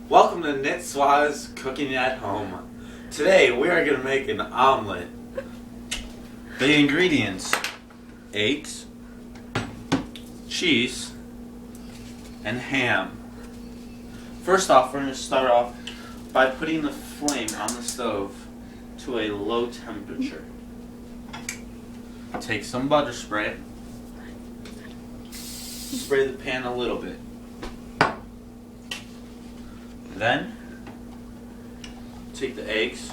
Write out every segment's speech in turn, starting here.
Welcome to Nitsua's Cooking at Home. Today we are going to make an omelet. The ingredients: eggs, cheese, and ham. First off, we're going to start off by putting the flame on the stove to a low temperature. Take some butter spray. Spray the pan a little bit. Then, take the eggs,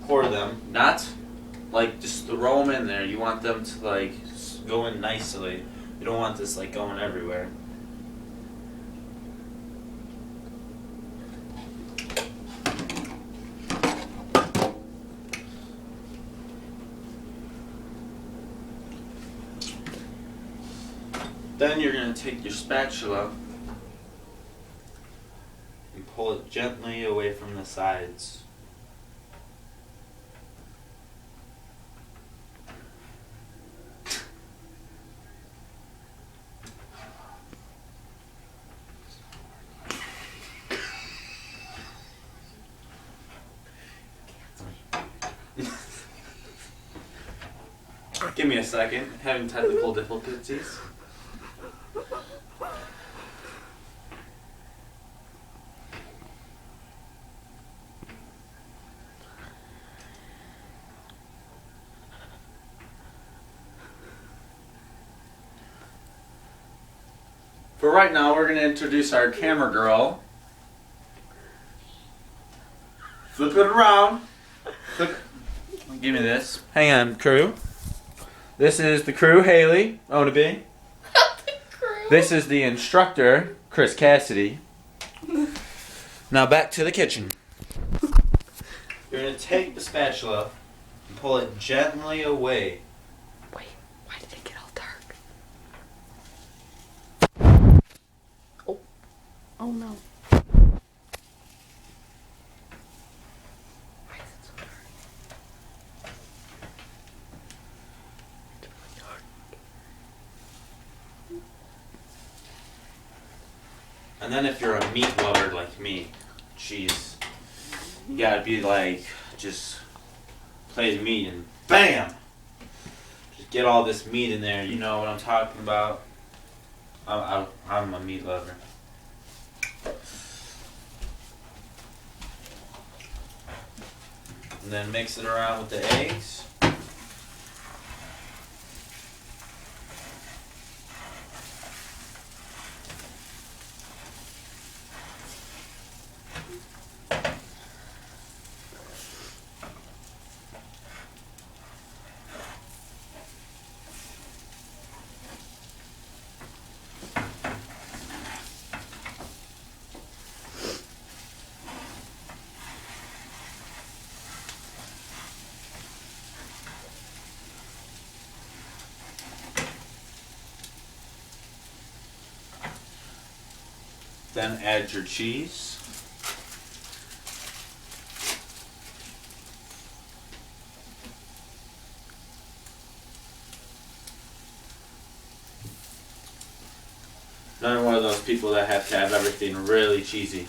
pour them, not like just throw them in there. You want them to like go in nicely. You don't want this like going everywhere. Then you're going to take your spatula and pull it gently away from the sides. Give me a second, having technical difficulties. For right now, we're going to introduce our camera girl. Flip it around. Give me this. Hang on, crew. This is the crew, Haley, Onaby. This is the instructor, Chris Cassidy. Now back to the kitchen. You're going to take the spatula and pull it gently away. Wait, why did it get all dark? Oh no. Why is it so dark? It's really dark. And then if you're a meat lover like me, jeez, you gotta be like, just play the meat and BAM! Just get all this meat in there, you know what I'm talking about? I'm a meat lover. And then mix it around with the eggs. Then add your cheese. I'm one of those people that have to have everything really cheesy.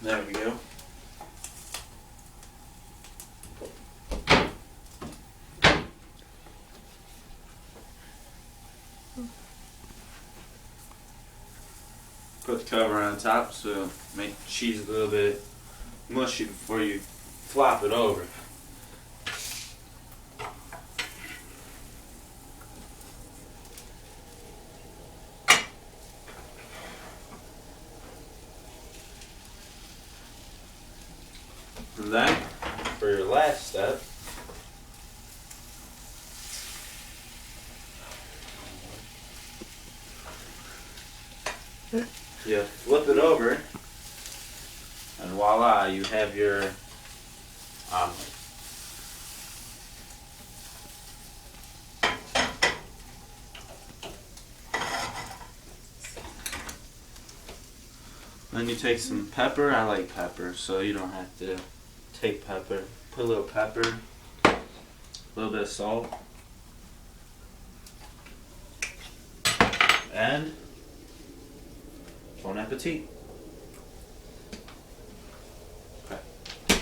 There we go. Put the cover on top so make the cheese a little bit mushy before you flop it over. And then, for your last step, You flip it over, and voila, you have your omelet. Then you take some pepper. I like pepper, so you don't have to take pepper. Put a little pepper, a little bit of salt, and bon appetit.